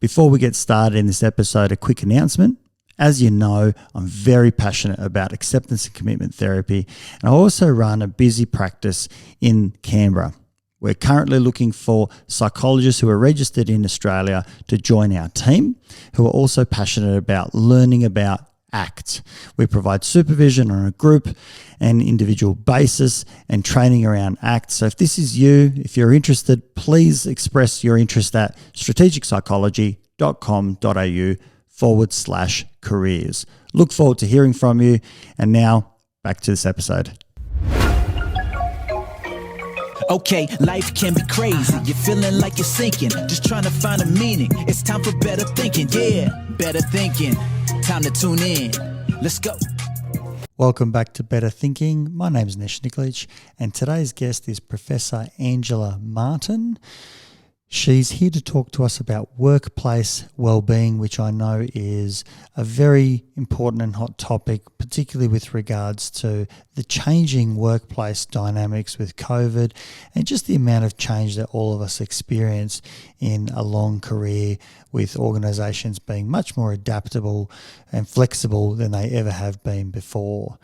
Before we get started in this episode, a quick announcement. As you know, I'm very passionate about acceptance and commitment therapy, and I also run a busy practice in Canberra. We're currently looking for psychologists who are registered in Australia to join our team, who are also passionate about learning about ACT. We provide supervision on a group and individual basis and training around ACT. So if this is you, if you're interested, please express your interest at strategicpsychology.com.au/careers. Look forward to hearing from you. And now back to this episode. Okay, life can be crazy. You're feeling like you're sinking, just trying to find a meaning. It's time for better thinking. Yeah, better thinking. Time to tune in. Let's go. Welcome back to Better Thinking. My name is Nesh Nikolic, and today's guest is Professor Angela Martin. She's here to talk to us about workplace well-being, which I know is a very important and hot topic, particularly with regards to the changing workplace dynamics with COVID and just the amount of change that all of us experience in a long career, with organisations being much more adaptable and flexible than they ever have been before.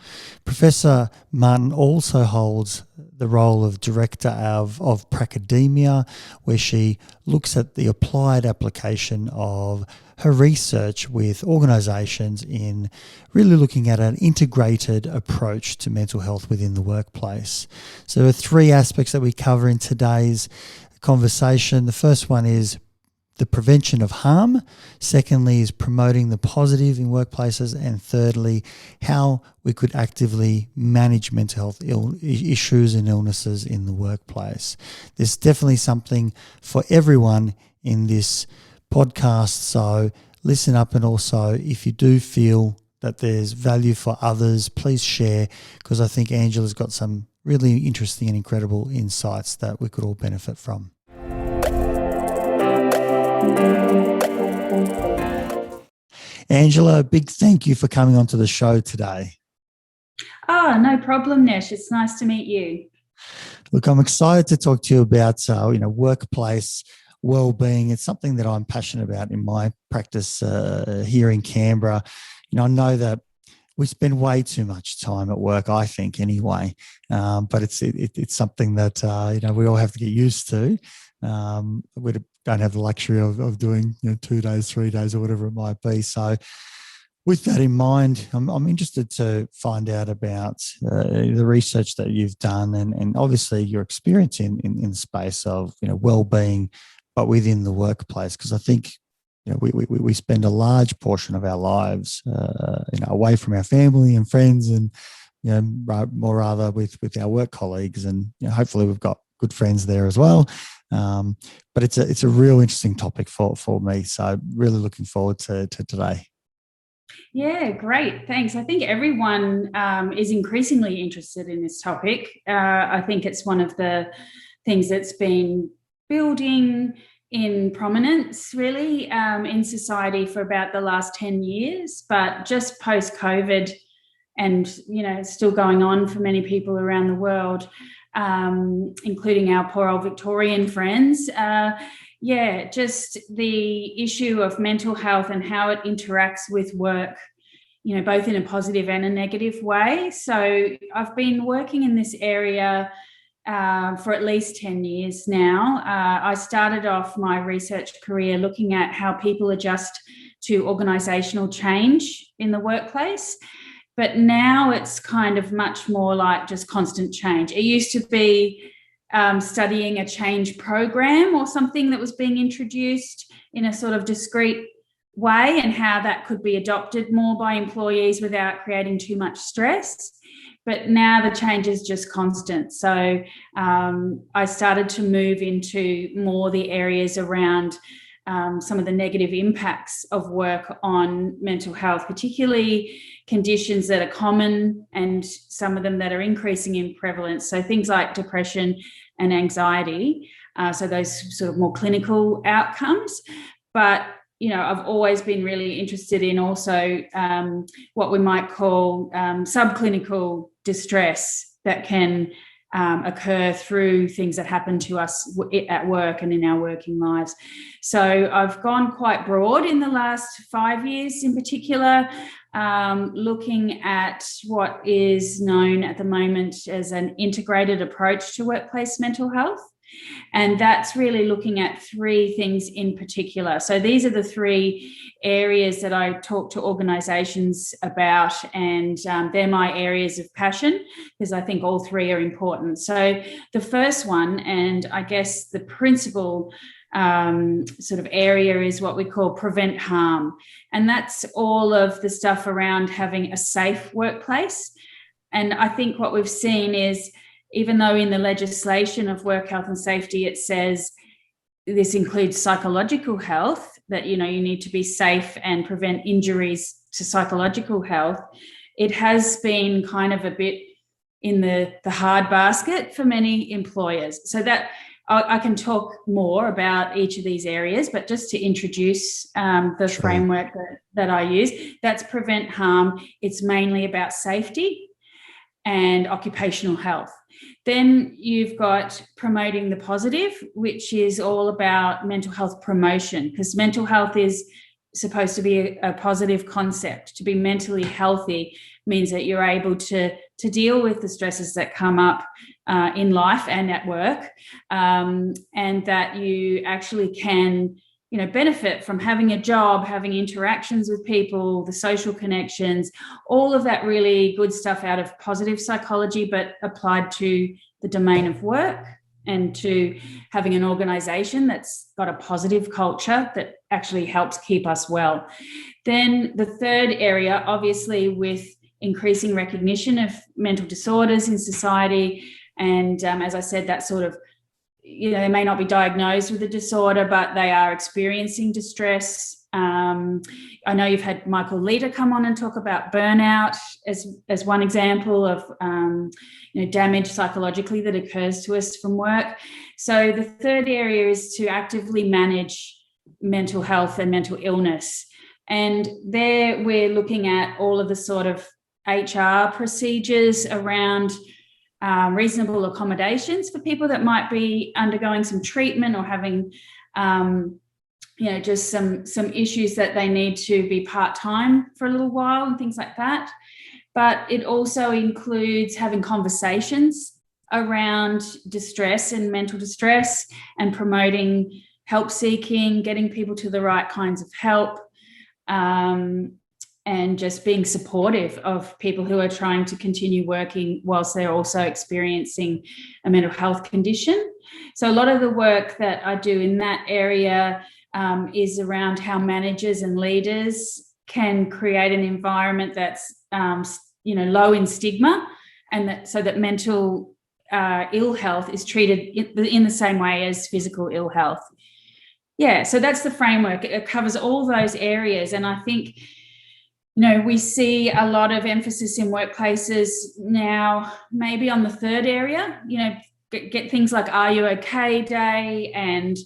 Professor Martin also holds the role of Director of Pracademia, where she looks at the applied application of her research with organisations in really looking at an integrated approach to mental health within the workplace. So there are three aspects that we cover in today's conversation. The first one is the prevention of harm. Secondly is promoting the positive in workplaces. And thirdly, how we could actively manage mental health issues and illnesses in the workplace. There's definitely something for everyone in this podcast, so listen up, and also if you do feel that there's value for others, please share, because I think Angela's got some really interesting and incredible insights that we could all benefit from. Angela, a big thank you for coming onto the show today. Oh, no problem, Nesh. It's nice to meet you. Look, I'm excited to talk to you about workplace well-being. It's something that I'm passionate about in my practice here in Canberra. I know that we spend way too much time at work, I think, anyway. But it's something that we all have to get used to. We don't have the luxury of doing 2 days, 3 days, or whatever it might be. So, with that in mind, I'm interested to find out about the research that you've done and obviously your experience in the space of well-being, but within the workplace, because I think we spend a large portion of our lives away from our family and friends, and more rather with our work colleagues, and hopefully we've got good friends there as well. But it's a real interesting topic for me, so really looking forward to today. Yeah, great. Thanks. I think everyone is increasingly interested in this topic. I think it's one of the things that's been building in prominence, really, in society for about the last 10 years. But just post-COVID, and, it's still going on for many people around the world, including our poor old Victorian friends. Just the issue of mental health and how it interacts with work, both in a positive and a negative way. So I've been working in this area for at least 10 years now. I started off my research career looking at how people adjust to organisational change in the workplace. But now it's kind of much more like just constant change. It used to be studying a change program or something that was being introduced in a sort of discrete way, and how that could be adopted more by employees without creating too much stress. But now the change is just constant. So I started to move into more the areas around some of the negative impacts of work on mental health, particularly conditions that are common and some of them that are increasing in prevalence. So things like depression and anxiety. So those sort of more clinical outcomes. But, I've always been really interested in also what we might call subclinical distress that can occur through things that happen to us at work and in our working lives. So I've gone quite broad in the last 5 years in particular, looking at what is known at the moment as an integrated approach to workplace mental health. And that's really looking at 3 things in particular. So these are the 3 areas that I talk to organisations about, and they're my areas of passion because I think all 3 are important. So the first one, and I guess the principal sort of area, is what we call prevent harm. And that's all of the stuff around having a safe workplace. And I think what we've seen is, even though in the legislation of work health and safety it says this includes psychological health, that you need to be safe and prevent injuries to psychological health, it has been kind of a bit in the hard basket for many employers. So that I can talk more about each of these areas, but just to introduce the framework that I use, that's prevent harm. It's mainly about safety and occupational health. Then you've got promoting the positive, which is all about mental health promotion, because mental health is supposed to be a positive concept. To be mentally healthy means that you're able to deal with the stresses that come up in life and at work, and that you actually can benefit from having a job, having interactions with people, the social connections, all of that really good stuff out of positive psychology, but applied to the domain of work and to having an organisation that's got a positive culture that actually helps keep us well. Then the third area, obviously, with increasing recognition of mental disorders in society, and as I said, that sort of they may not be diagnosed with a disorder, but they are experiencing distress. I know you've had Michael Leader come on and talk about burnout as one example of damage psychologically that occurs to us from work. So the third area is to actively manage mental health and mental illness. And there we're looking at all of the sort of HR procedures around reasonable accommodations for people that might be undergoing some treatment or having, just some issues that they need to be part-time for a little while and things like that. But it also includes having conversations around distress and mental distress and promoting help seeking, getting people to the right kinds of help, and just being supportive of people who are trying to continue working whilst they're also experiencing a mental health condition. So a lot of the work that I do in that area is around how managers and leaders can create an environment that's low in stigma, and so that mental ill health is treated in the same way as physical ill health. Yeah, so that's the framework. It covers all those areas, and I think we see a lot of emphasis in workplaces now, maybe on the third area, get things like Are You OK Day and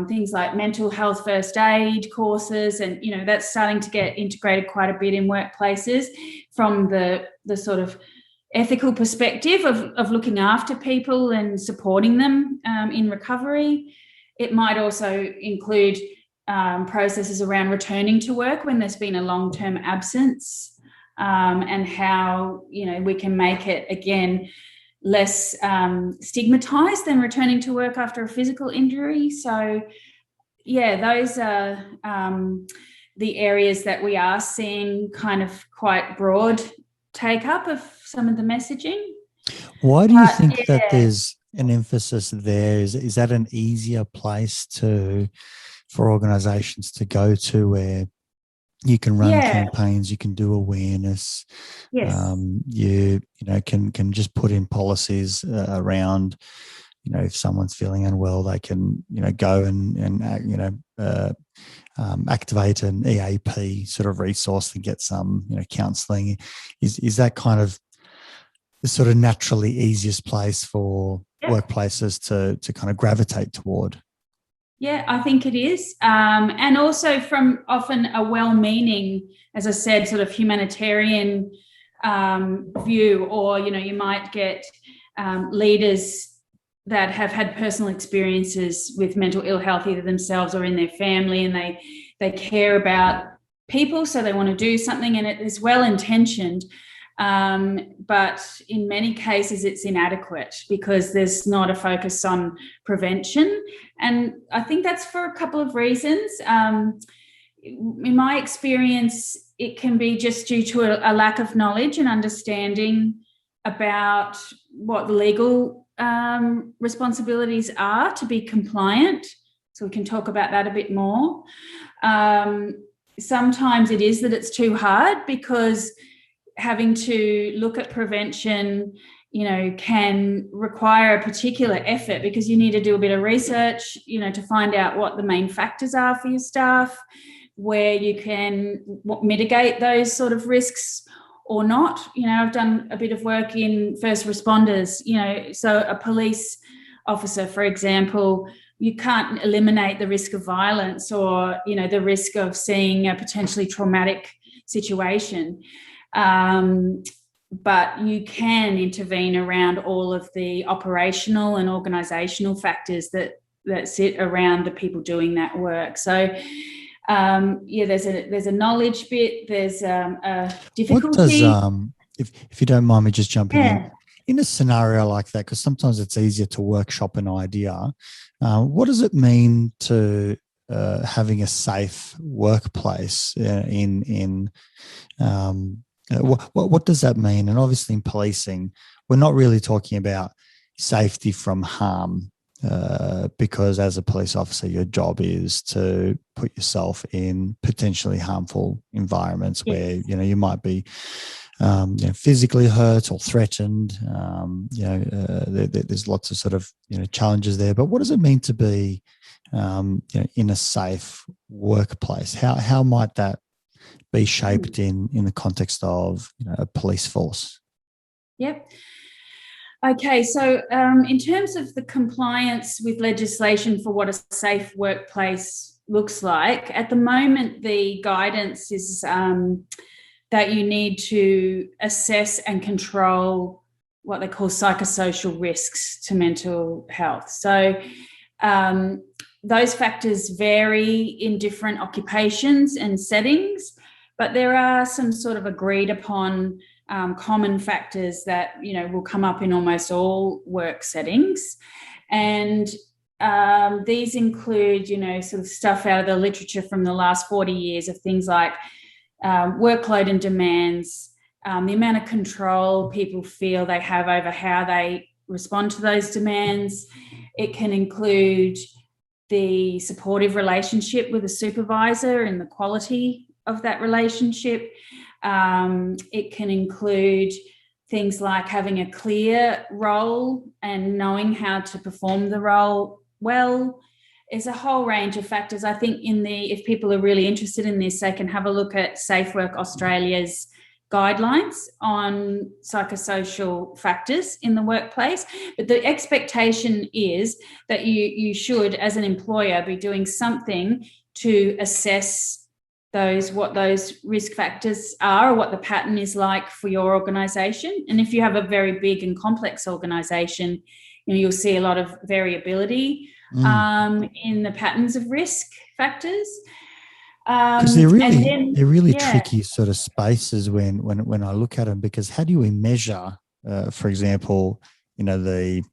things like mental health first aid courses. And, that's starting to get integrated quite a bit in workplaces from the sort of ethical perspective of looking after people and supporting them in recovery. It might also include processes around returning to work when there's been a long-term absence, and how we can make it again less stigmatized than returning to work after a physical injury. So those are the areas that we are seeing kind of quite broad take up of some of the messaging. Why do you think that there's an emphasis there? Is that an easier place for organisations to go to, where you can run campaigns, you can do awareness, you can just put in policies around, if someone's feeling unwell, they can go and activate an EAP sort of resource and get some counselling. Is that kind of the sort of naturally easiest place for workplaces to kind of gravitate toward? Yeah, I think it is. And also from often a well-meaning, as I said, sort of humanitarian view, or, you might get leaders that have had personal experiences with mental ill health, either themselves or in their family, and they care about people, so they want to do something, and it is well-intentioned, but in many cases it's inadequate because there's not a focus on prevention. And I think that's for a couple of reasons. In my experience, it can be just due to a lack of knowledge and understanding about what the legal responsibilities are to be compliant. So we can talk about that a bit more. Sometimes it is that it's too hard because having to look at prevention, can require a particular effort because you need to do a bit of research, to find out what the main factors are for your staff, where you can mitigate those sort of risks or not. I've done a bit of work in first responders, so a police officer, for example, you can't eliminate the risk of violence or, the risk of seeing a potentially traumatic situation. But you can intervene around all of the operational and organisational factors that sit around the people doing that work. So, there's a knowledge bit. There's a difficulty. What does, if you don't mind me just jumping in a scenario like that, because sometimes it's easier to workshop an idea. What does it mean to having a safe workplace what does that mean? And obviously in policing, we're not really talking about safety from harm, because as a police officer, your job is to put yourself in potentially harmful environments where, you might be physically hurt or threatened. There's lots of sort of, challenges there. But what does it mean to be, in a safe workplace? How might that be shaped in the context of, a police force? Yep. Okay, so in terms of the compliance with legislation for what a safe workplace looks like, at the moment the guidance is that you need to assess and control what they call psychosocial risks to mental health. So those factors vary in different occupations and settings, but there are some sort of agreed upon common factors that, will come up in almost all work settings. And these include, sort of stuff out of the literature from the last 40 years of things like workload and demands, the amount of control people feel they have over how they respond to those demands. It can include the supportive relationship with a supervisor and the quality of that relationship. It can include things like having a clear role and knowing how to perform the role well. There's a whole range of factors. I think if people are really interested in this, they can have a look at Safe Work Australia's guidelines on psychosocial factors in the workplace. But the expectation is that you should, as an employer, be doing something to assess what those risk factors are, or what the pattern is like for your organisation. And if you have a very big and complex organisation, you'll see a lot of variability in the patterns of risk factors. Because they're really tricky sort of spaces when I look at them, because how do we measure, for example, the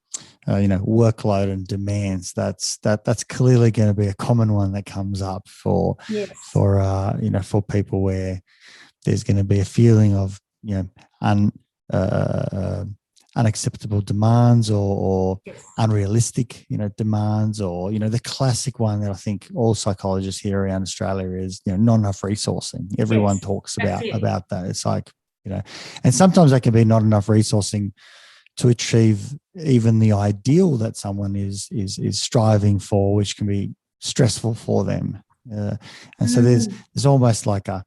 workload and demands? That's clearly going to be a common one that comes up for people where there's going to be a feeling of unacceptable demands or unrealistic demands, or the classic one that I think all psychologists here around Australia is not enough resourcing. Everyone talks about that. It's like and sometimes that can be not enough resourcing to achieve even the ideal that someone is striving for, which can be stressful for them. And so there's almost like a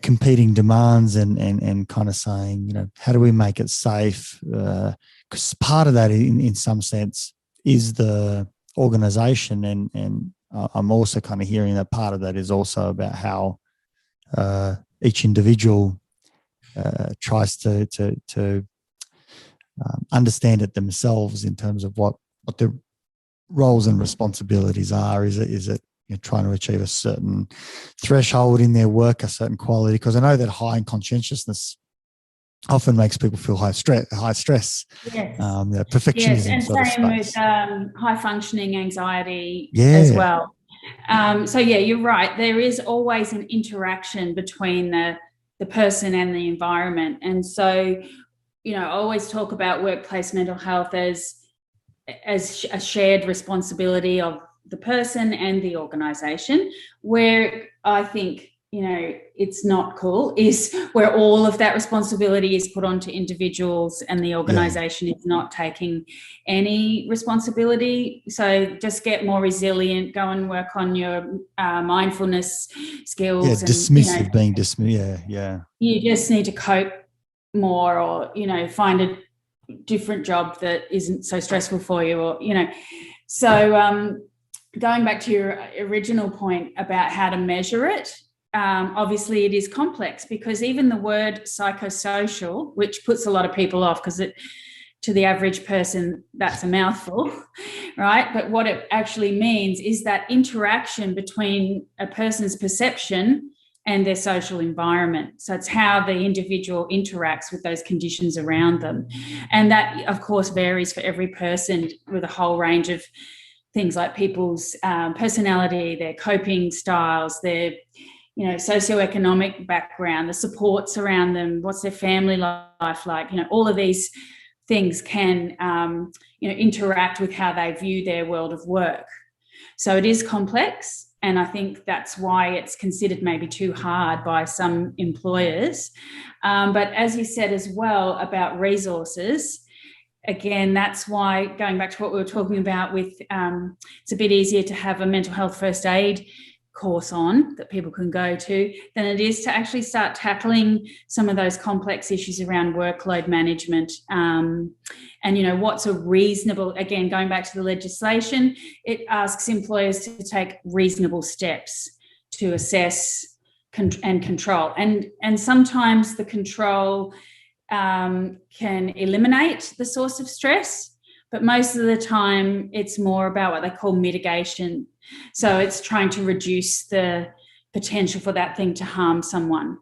competing demands and kind of saying, how do we make it safe? Because part of that, in some sense, is the organisation, and I'm also kind of hearing that part of that is also about how each individual tries to understand it themselves in terms of what their roles and responsibilities are. Is it trying to achieve a certain threshold in their work, a certain quality? Because I know that high conscientiousness often makes people feel high stress. Yes. Perfectionism and sort of same space. with high functioning anxiety as well. So you're right. There is always an interaction between the person and the environment. And so, I always talk about workplace mental health as a shared responsibility of the person and the organisation. Where I think, it's not cool is where all of that responsibility is put onto individuals and the organisation is not taking any responsibility. So just get more resilient, go and work on your mindfulness skills. Yeah, dismissive, being dismissive. Yeah. You just need to cope more, or, find a different job that isn't so stressful for you, or, So going back to your original point about how to measure it, obviously it is complex, because even the word psychosocial, which puts a lot of people off, because to the average person, that's a mouthful, right? But what it actually means is that interaction between a person's perception and their social environment. So it's how the individual interacts with those conditions around them. And that, of course, varies for every person, with a whole range of things like people's personality, their coping styles, their socioeconomic background, the supports around them, what's their family life like. All of these things can interact with how they view their world of work. So it is complex, and I think that's why it's considered maybe too hard by some employers. But as you said as well about resources, again, that's why, going back to what we were talking about with, it's a bit easier to have a mental health first aid course on that people can go to than it is to actually start tackling some of those complex issues around workload management. And what's a reasonable, again, going back to the legislation, it asks employers to take reasonable steps to assess and control. And sometimes the control can eliminate the source of stress, but most of the time it's more about what they call mitigation. So it's trying to reduce the potential for that thing to harm someone.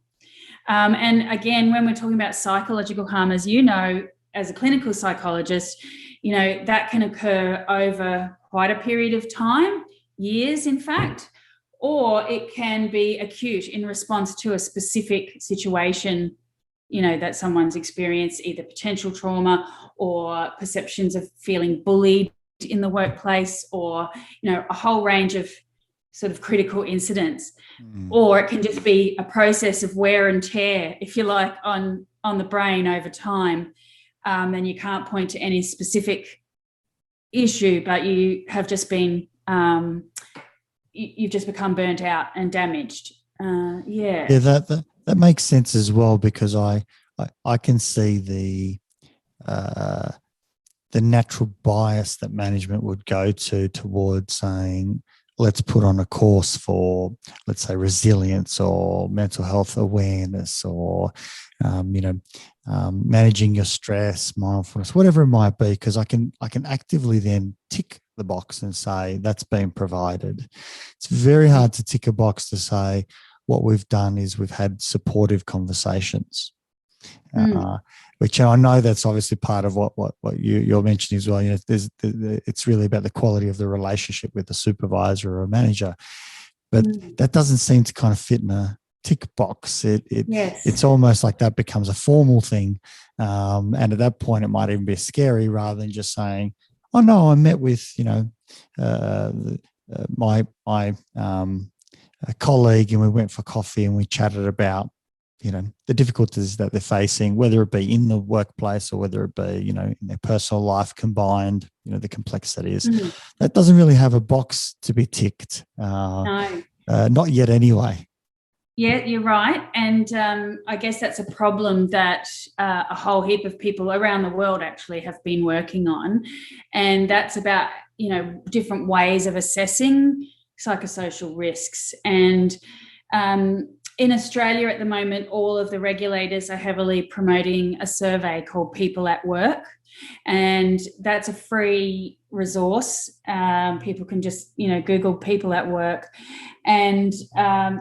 And again, when we're talking about psychological harm, as you know, as a clinical psychologist, that can occur over quite a period of time, years, in fact, or it can be acute in response to a specific situation, that someone's experienced, either potential trauma or perceptions of feeling bullied in the workplace, or a whole range of sort of critical incidents. Or it can just be a process of wear and tear, if you like, on the brain over time. And you can't point to any specific issue, but you have just been you've just become burnt out and damaged. That makes sense as well, because I can see the natural bias that management would go towards saying, let's put on a course for, let's say, resilience or mental health awareness, or managing your stress, mindfulness, whatever it might be, because I can actively then tick the box and say that's been provided. It's very hard to tick a box to say what we've done is we've had supportive conversations. Which I know that's obviously part of what you're mentioning as well. It's really about the quality of the relationship with the supervisor or a manager, but that doesn't seem to kind of fit in a tick box. It's almost like that becomes a formal thing, and at that point, it might even be scary rather than just saying, "Oh no, I met with my colleague and we went for coffee and we chatted about." The difficulties that they're facing, whether it be in the workplace or whether it be, in their personal life combined, the complexities. That doesn't really have a box to be ticked. No. Not yet anyway. Yeah, you're right. And I guess that's a problem that a whole heap of people around the world actually have been working on. And that's about, different ways of assessing psychosocial risks. And in Australia at the moment, all of the regulators are heavily promoting a survey called People at Work, And that's a free resource. People can just, Google people at work, and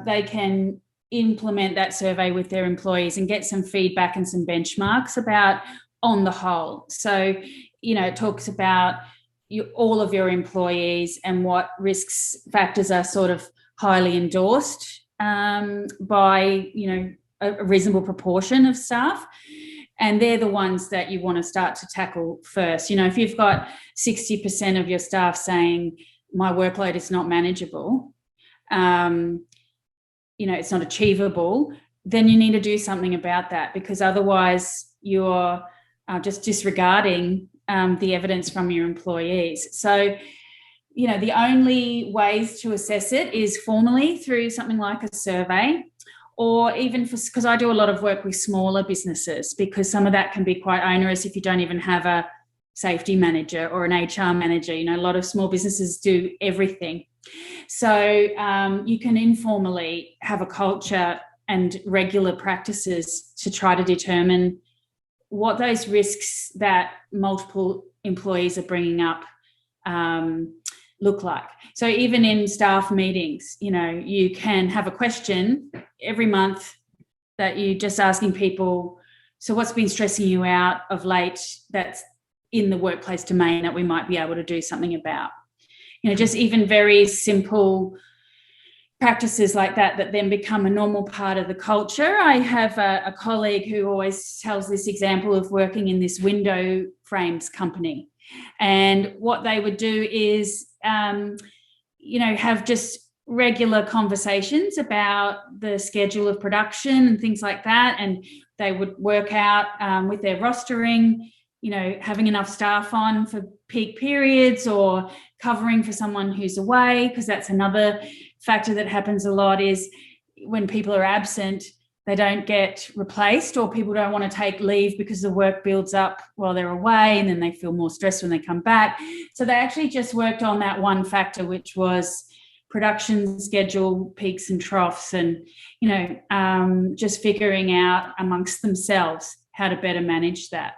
they can implement that survey with their employees and get some feedback and some benchmarks about on the whole. So, it talks about all of your employees and what risks factors are sort of highly endorsed by, a reasonable proportion of staff. And they're the ones that you want to start to tackle first. If you've got 60% of your staff saying my workload is not manageable, it's not achievable, then you need to do something about that, because otherwise you're just disregarding the evidence from your employees. So, the only ways to assess it is formally through something like a survey, or even because I do a lot of work with smaller businesses, because some of that can be quite onerous if you don't even have a safety manager or an HR manager. A lot of small businesses do everything. So you can informally have a culture and regular practices to try to determine what those risks that multiple employees are bringing up look like. So even in staff meetings, you can have a question every month that you're just asking people, so what's been stressing you out of late that's in the workplace domain that we might be able to do something about? Just even very simple practices like that then become a normal part of the culture. I have a colleague who always tells this example of working in this window frames company. And what they would do is, have just regular conversations about the schedule of production and things like that. And they would work out with their rostering, having enough staff on for peak periods or covering for someone who's away, because that's another factor that happens a lot, is when people are absent, they don't get replaced, or people don't want to take leave because the work builds up while they're away and then they feel more stressed when they come back. So they actually just worked on that one factor, which was production schedule, peaks and troughs, and, just figuring out amongst themselves how to better manage that.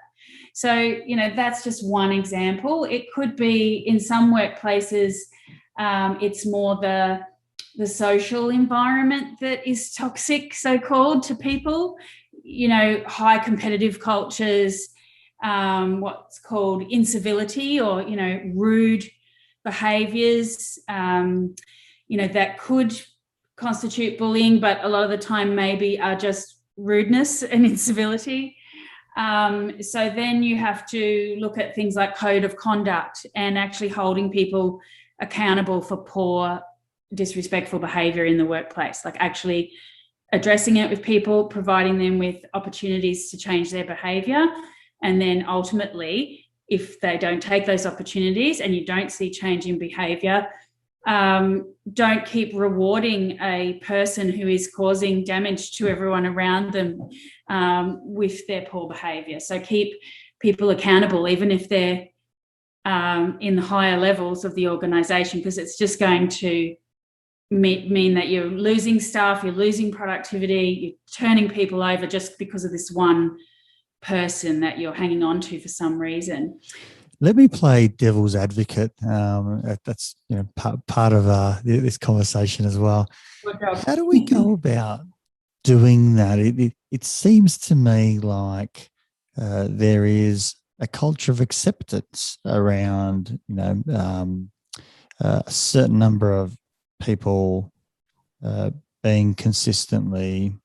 So, that's just one example. It could be in some workplaces, it's more the social environment that is toxic, so-called, to people, high competitive cultures, what's called incivility, or, rude behaviours, that could constitute bullying, but a lot of the time maybe are just rudeness and incivility. So then you have to look at things like code of conduct and actually holding people accountable for poor, disrespectful behaviour in the workplace, like actually addressing it with people, providing them with opportunities to change their behaviour. And then ultimately, if they don't take those opportunities and you don't see change in behaviour, don't keep rewarding a person who is causing damage to everyone around them with their poor behaviour. So keep people accountable, even if they're in the higher levels of the organisation, because it's just going to mean that you're losing staff, you're losing productivity, you're turning people over just because of this one person that you're hanging on to for some reason. Let me play devil's advocate. That's part of this conversation as well. How do we go about doing that? It seems to me like there is a culture of acceptance around a certain number of people being consistently,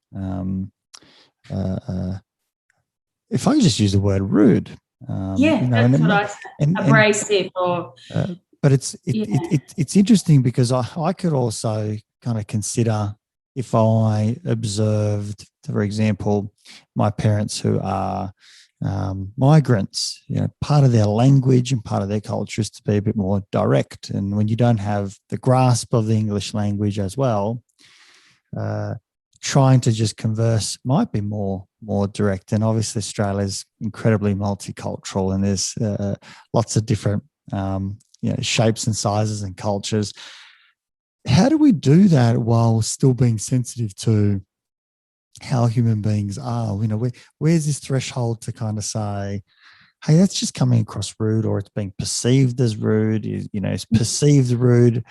if I could just use the word rude. That's what I said. Abrasive, or but it's interesting because I could also kind of consider, if I observed, for example, my parents who are migrants, part of their language and part of their culture is to be a bit more direct. And when you don't have the grasp of the English language as well, trying to just converse might be more direct. And obviously Australia is incredibly multicultural, and there's lots of different shapes and sizes and cultures. How do we do that while still being sensitive to how human beings are? Where's this threshold to kind of say, hey, that's just coming across rude, or it's being perceived as rude? Is perceived rude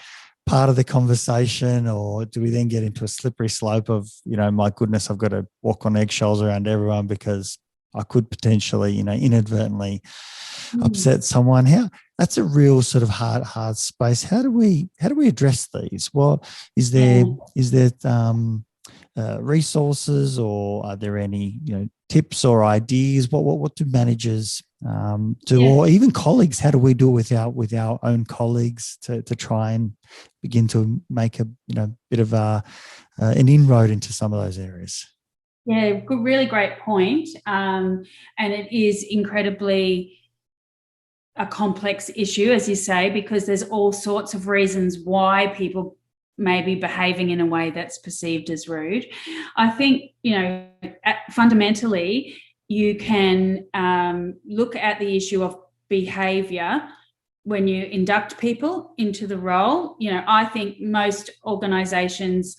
part of the conversation, or do we then get into a slippery slope of, my goodness, I've got to walk on eggshells around everyone because I could potentially, inadvertently upset someone? That's a real sort of hard space. How do we address these? Well, is there resources, or are there any tips or ideas? What do managers do, or even colleagues? How do we do it with our own colleagues to try and begin to make a bit of an inroad into some of those areas? Yeah, good, really great point. And it is incredibly a complex issue, as you say, because there's all sorts of reasons why people may be behaving in a way that's perceived as rude. I think, fundamentally, you can look at the issue of behaviour when you induct people into the role. I think most organisations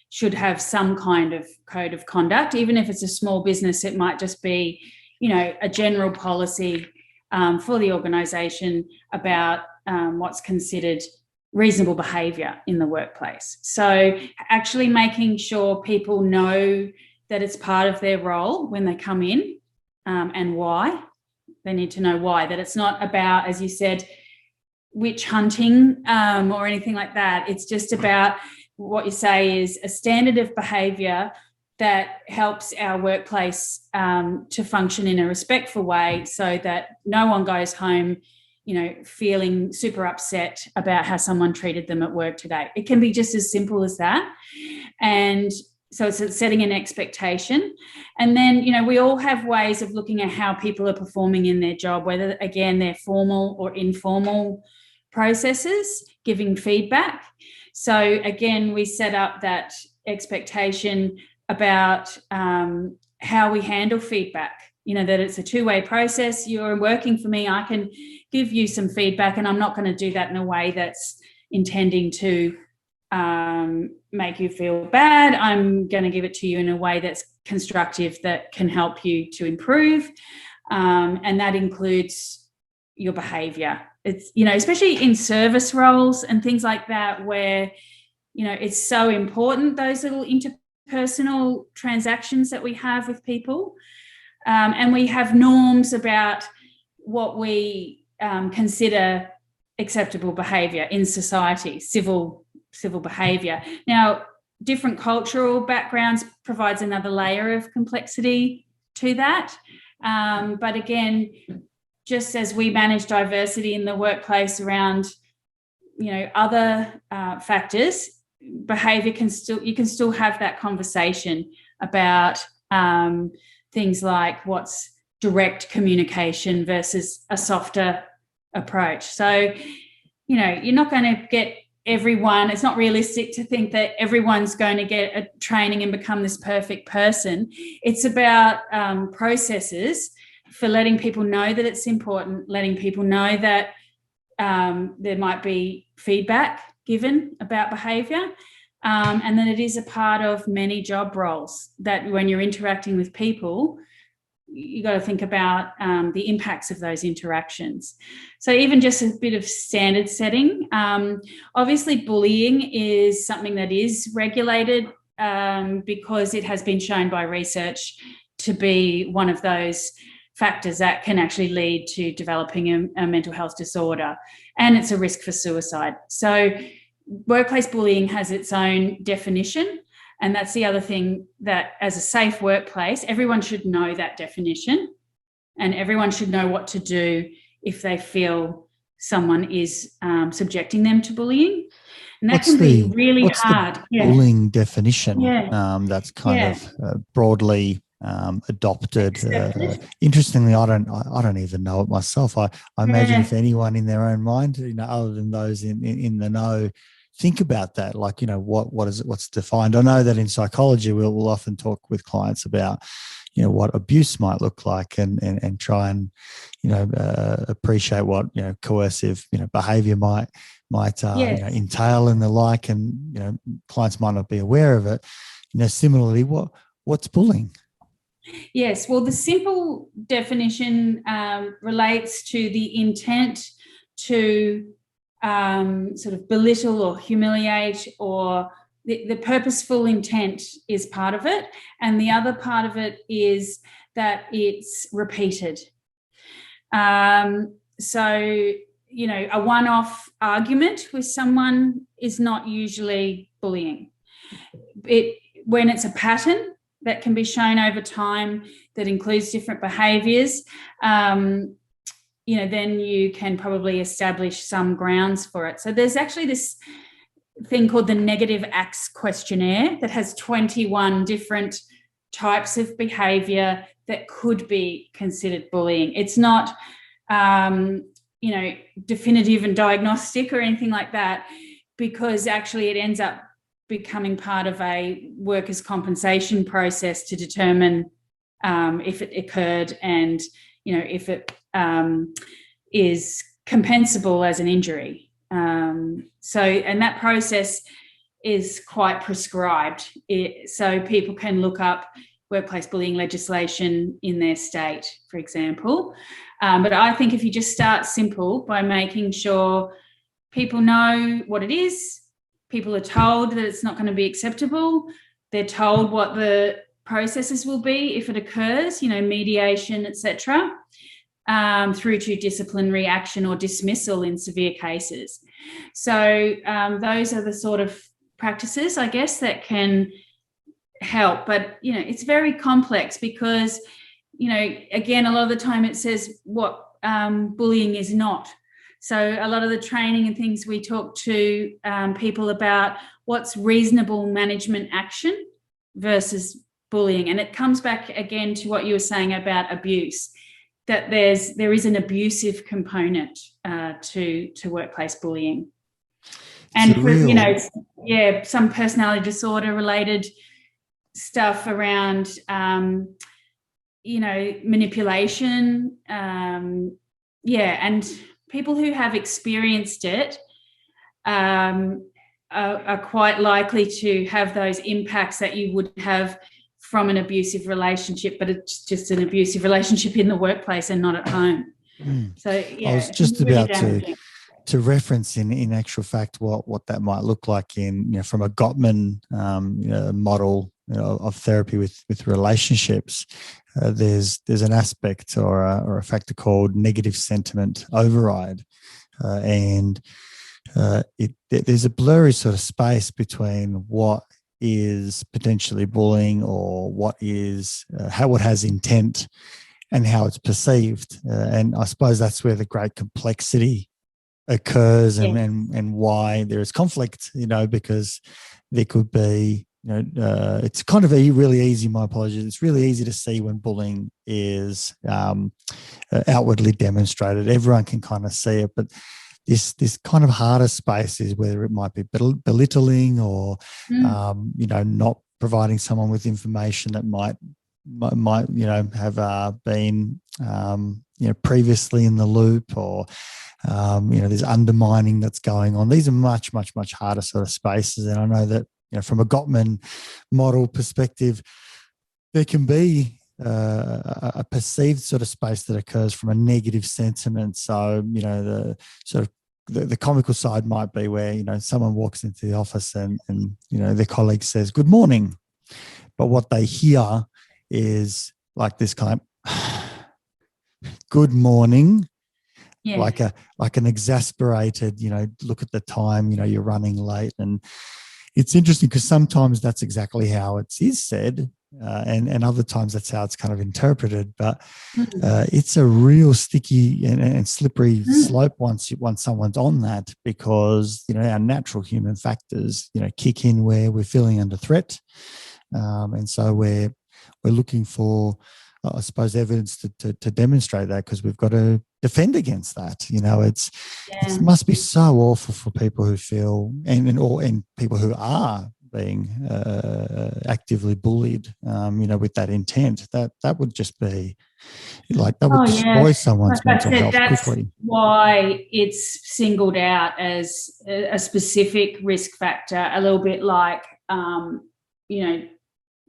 should have some kind of code of conduct. Even if it's a small business, it might just be, a general policy for the organisation about what's considered reasonable behaviour in the workplace. So actually making sure people know that it's part of their role when they come in, and why. They need to know why, that it's not about, as you said, witch hunting or anything like that. It's just about what you say is a standard of behaviour that helps our workplace to function in a respectful way, so that no one goes home, feeling super upset about how someone treated them at work today. It can be just as simple as that. And so it's setting an expectation. And then, we all have ways of looking at how people are performing in their job, whether, again, they're formal or informal processes, giving feedback. So, again, we set up that expectation about how we handle feedback, that it's a two-way process. You're working for me, I can give you some feedback, and I'm not going to do that in a way that's intending to make you feel bad. I'm going to give it to you in a way that's constructive, that can help you to improve. And that includes your behaviour. It's, especially in service roles and things like that, where, it's so important, those little interpersonal transactions that we have with people. And we have norms about what we consider acceptable behaviour in society, civil behaviour. Now, different cultural backgrounds provides another layer of complexity to that. But again, just as we manage diversity in the workplace around, other factors, behaviour you can still have that conversation about things like what's direct communication versus a softer approach. So, you're not going to get everyone. It's not realistic to think that everyone's going to get a training and become this perfect person. It's about processes for letting people know that it's important, letting people know that there might be feedback given about behaviour, and that it is a part of many job roles, that when you're interacting with people, you got to think about the impacts of those interactions. So even just a bit of standard setting. Obviously, bullying is something that is regulated because it has been shown by research to be one of those factors that can actually lead to developing a mental health disorder, and it's a risk for suicide. So workplace bullying has its own definition. And that's the other thing, that as a safe workplace, everyone should know that definition, and everyone should know what to do if they feel someone is subjecting them to bullying. And that can be really hard. The bullying definition? That's kind of broadly adopted. Interestingly, I don't even know it myself. I imagine if anyone in their own mind, other than those in the know, think about that, like, what is it, what's defined. I know that in psychology we'll often talk with clients about, what abuse might look like, and try and, appreciate what, coercive, behaviour might entail and the like, and, clients might not be aware of it. Similarly, what's bullying? Yes, well, the simple definition relates to the intent to sort of belittle or humiliate, or the purposeful intent is part of it. And the other part of it is that it's repeated. So, you know, a one-off argument with someone is not usually bullying. When it's a pattern that can be shown over time that includes different behaviours, you know, then you can probably establish some grounds for it. So there's actually this thing called the negative acts questionnaire that has 21 different types of behaviour that could be considered bullying. It's not, you know, definitive and diagnostic or anything like that, because actually it ends up becoming part of a workers' compensation process to determine if it occurred and, you know, if it is compensable as an injury. And that process is quite prescribed. So people can look up workplace bullying legislation in their state, for example. But I think if you just start simple by making sure people know what it is, people are told that it's not going to be acceptable, they're told what the processes will be if it occurs, you know, mediation, etc., through to disciplinary action or dismissal in severe cases. So those are the sort of practices, I guess, that can help. But, you know, it's very complex because, you know, again, a lot of the time it says what bullying is not. So a lot of the training and things we talk to people about what's reasonable management action versus bullying. And it comes back again to what you were saying about abuse, that there is an abusive component to workplace bullying. And for, you know, yeah, some personality disorder related stuff around, you know, manipulation, and people who have experienced it are quite likely to have those impacts that you would have from an abusive relationship, but it's just an abusive relationship in the workplace and not at home. So, yeah, I was just about to reference in actual fact what that might look like in, you know, from a Gottman model, you know, of therapy with relationships. There's an aspect or a factor called negative sentiment override, and there's a blurry sort of space between what is potentially bullying or what is how it has intent and how it's perceived, and I suppose that's where the great complexity occurs, and why there is conflict, you know, because there could be, you know, it's kind of really easy, my apologies, it's really easy to see when bullying is outwardly demonstrated. Everyone can kind of see it, but this kind of harder space is whether it might be belittling or, you know, not providing someone with information that might you know, have been, you know, previously in the loop, or, you know, there's undermining that's going on. These are much, much, much harder sort of spaces. And I know that, you know, from a Gottman model perspective, there can be a perceived sort of space that occurs from a negative sentiment. So, you know, the sort of the comical side might be where, you know, someone walks into the office and you know, their colleague says, "Good morning." But what they hear is like this kind of "good morning," like an exasperated, you know, look at the time, you know, you're running late. And it's interesting because sometimes that's exactly how it is said, and other times that's how it's kind of interpreted. But it's a real sticky and slippery slope once someone's on that, because, you know, our natural human factors, you know, kick in where we're feeling under threat, and so we're looking for, I suppose, evidence to demonstrate that, because we've got to defend against that. You know, it must be so awful for people who feel and people who are being actively bullied, you know, with that intent. That would just be like, that would destroy someone's mental health quickly. That's why it's singled out as a specific risk factor, a little bit like, you know,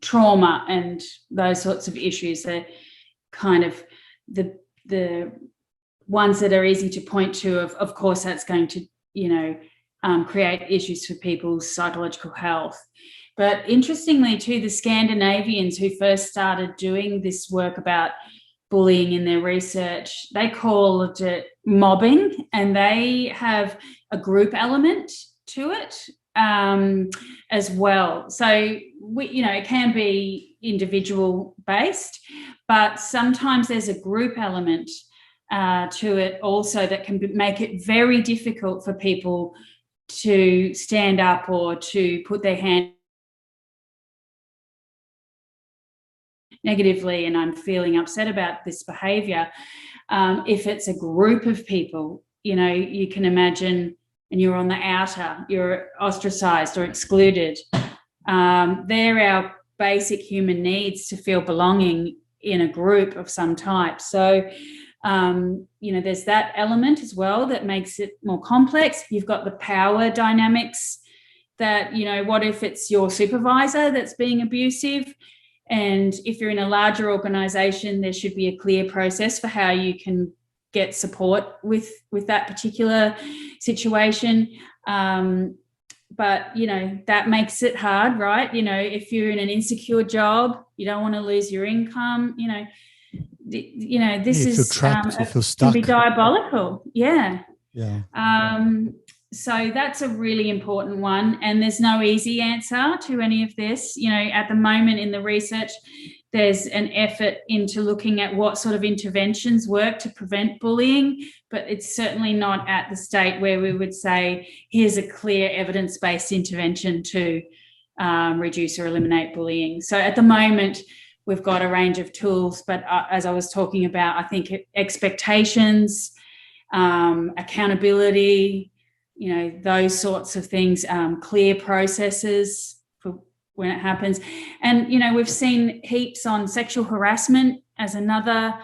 trauma and those sorts of issues. They're kind of the ones that are easy to point to. Of course, that's going to, create issues for people's psychological health. But interestingly, too, the Scandinavians who first started doing this work about bullying in their research, they called it mobbing, and they have a group element to it as well. So, it can be individual based, but sometimes there's a group element to it also that can make it very difficult for people to stand up or to put their hand negatively, and I'm feeling upset about this behaviour. If it's a group of people, you can imagine, and you're on the outer, you're ostracised or excluded. They're our basic human needs to feel belonging in a group of some type. So, there's that element as well that makes it more complex. You've got the power dynamics that, what if it's your supervisor that's being abusive? And if you're in a larger organisation, there should be a clear process for how you can get support with that particular situation. But, that makes it hard, right? If you're in an insecure job, you don't want to lose your income, this you is feel trapped, you feel stuck. Can be diabolical. Yeah. Yeah. So that's a really important one, and there's no easy answer to any of this. At the moment in the research, there's an effort into looking at what sort of interventions work to prevent bullying, but it's certainly not at the state where we would say, here's a clear evidence-based intervention to reduce or eliminate bullying. So at the moment, we've got a range of tools, but as I was talking about, I think expectations, accountability, those sorts of things, clear processes for when it happens. And, we've seen heaps on sexual harassment as another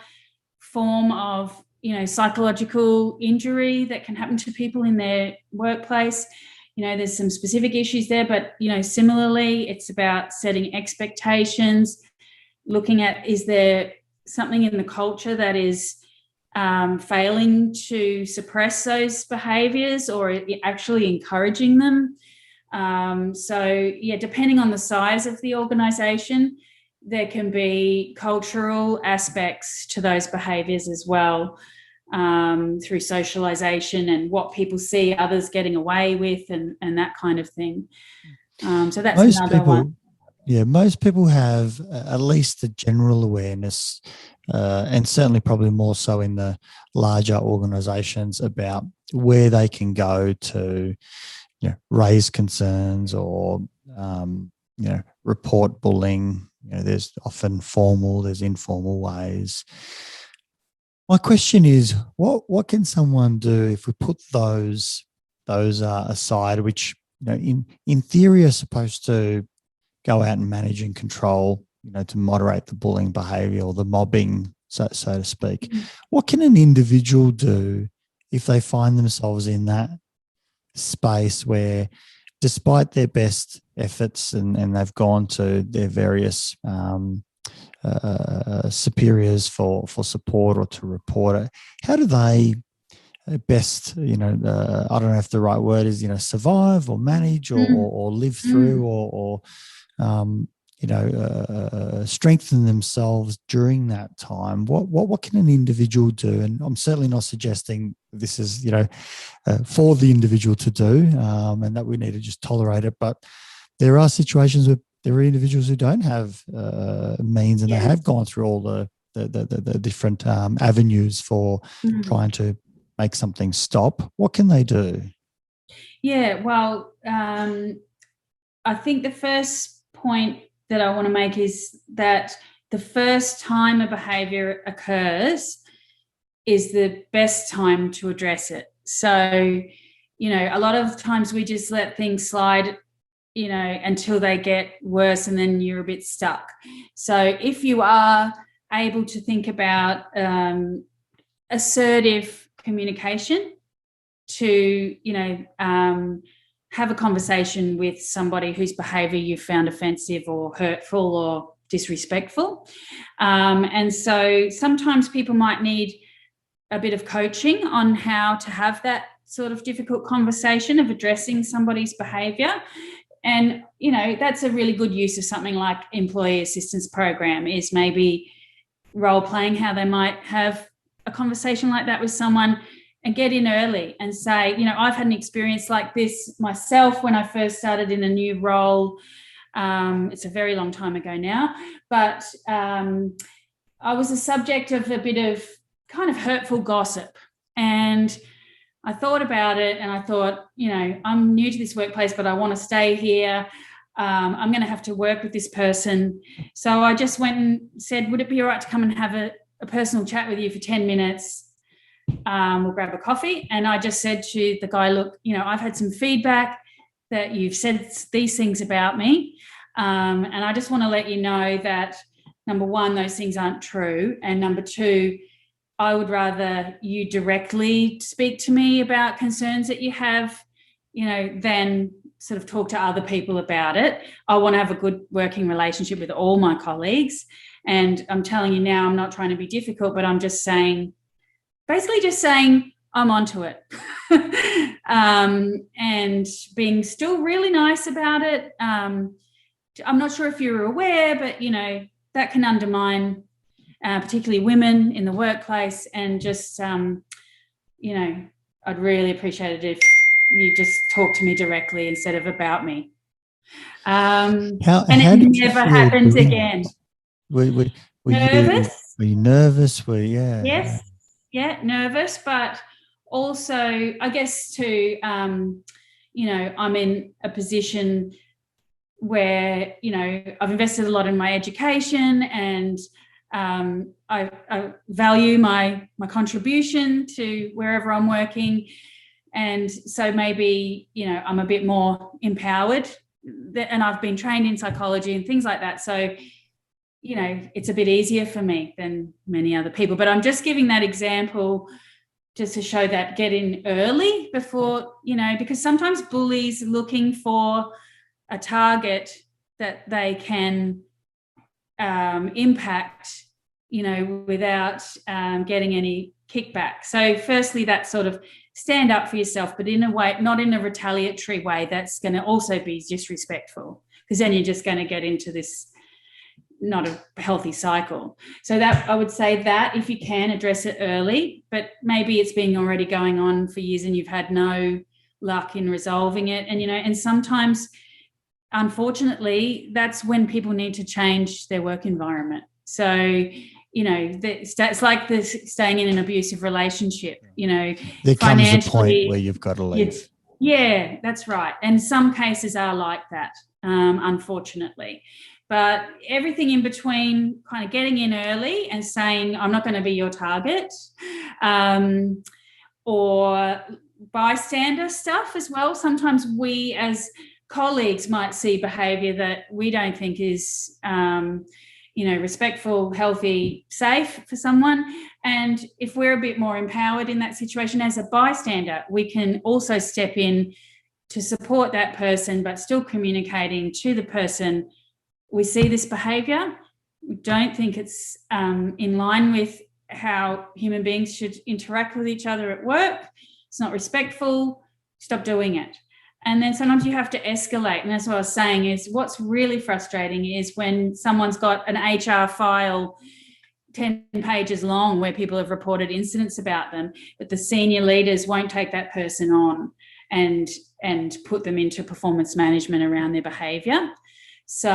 form of, psychological injury that can happen to people in their workplace. There's some specific issues there, but, similarly, it's about setting expectations, looking at, is there something in the culture that is failing to suppress those behaviours or actually encouraging them? Depending on the size of the organisation, there can be cultural aspects to those behaviours as well, through socialisation and what people see others getting away with and that kind of thing. So that's another one. Yeah, most people have at least a general awareness, and certainly probably more so in the larger organisations, about where they can go to, raise concerns or, report bullying. There's often formal, there's informal ways. My question is, what can someone do if we put those aside, which in theory are supposed to go out and manage and control, to moderate the bullying behaviour or the mobbing, so to speak. Mm-hmm. What can an individual do if they find themselves in that space where, despite their best efforts and they've gone to their various superiors for support or to report it, how do they best, I don't know if the right word is, survive or manage or live through or strengthen themselves during that time? What can an individual do? And I'm certainly not suggesting this is, for the individual to do, and that we need to just tolerate it. But there are situations where there are individuals who don't have means, and they have gone through all the different avenues for trying to make something stop. What can they do? Yeah, well, I think the first point that I want to make is that the first time a behaviour occurs is the best time to address it. So, a lot of times we just let things slide, until they get worse, and then you're a bit stuck. So if you are able to think about assertive communication to, have a conversation with somebody whose behaviour you found offensive or hurtful or disrespectful. And so sometimes people might need a bit of coaching on how to have that sort of difficult conversation of addressing somebody's behaviour. And, that's a really good use of something like employee assistance program, is maybe role-playing how they might have a conversation like that with someone and get in early and say, I've had an experience like this myself when I first started in a new role. It's a very long time ago now, but I was a subject of a bit of kind of hurtful gossip. And I thought about it and I thought, I'm new to this workplace, but I want to stay here. I'm going to have to work with this person. So I just went and said, would it be all right to come and have a personal chat with you for 10 minutes? We'll grab a coffee. And I just said to the guy, look, I've had some feedback that you've said these things about me. And I just want to let you know that, number one, those things aren't true. And number two, I would rather you directly speak to me about concerns that you have, than sort of talk to other people about it. I want to have a good working relationship with all my colleagues. And I'm telling you now, I'm not trying to be difficult, but I'm just saying, basically just saying I'm onto it. And being still really nice about it. I'm not sure if you're aware, but, that can undermine particularly women in the workplace. And just, I'd really appreciate it if you just talk to me directly instead of about me. And it never happens again. Were Nervous? Were you nervous? Yes. Yeah, nervous, but also, I guess, too, I'm in a position where, I've invested a lot in my education, and I value my contribution to wherever I'm working. And so maybe, I'm a bit more empowered, and I've been trained in psychology and things like that. So, it's a bit easier for me than many other people. But I'm just giving that example just to show that get in early before, because sometimes bullies are looking for a target that they can impact, without getting any kickback. So firstly, that sort of stand up for yourself, but in a way, not in a retaliatory way that's going to also be disrespectful, because then you're just going to get into this not a healthy cycle. So that, I would say that if you can, address it early, but maybe it's been already going on for years and you've had no luck in resolving it. And, and sometimes, unfortunately, that's when people need to change their work environment. So, it's like staying in an abusive relationship, There comes a point where you've got to leave. Yeah, that's right. And some cases are like that, unfortunately. But everything in between, kind of getting in early and saying, I'm not going to be your target, or bystander stuff as well. Sometimes we as colleagues might see behaviour that we don't think is, respectful, healthy, safe for someone. And if we're a bit more empowered in that situation as a bystander, we can also step in to support that person, but still communicating to the person, we see this behaviour. We don't think it's in line with how human beings should interact with each other at work. It's not respectful. Stop doing it. And then sometimes you have to escalate. And that's what I was saying, is what's really frustrating is when someone's got an HR file 10 pages long where people have reported incidents about them, but the senior leaders won't take that person on and put them into performance management around their behaviour. So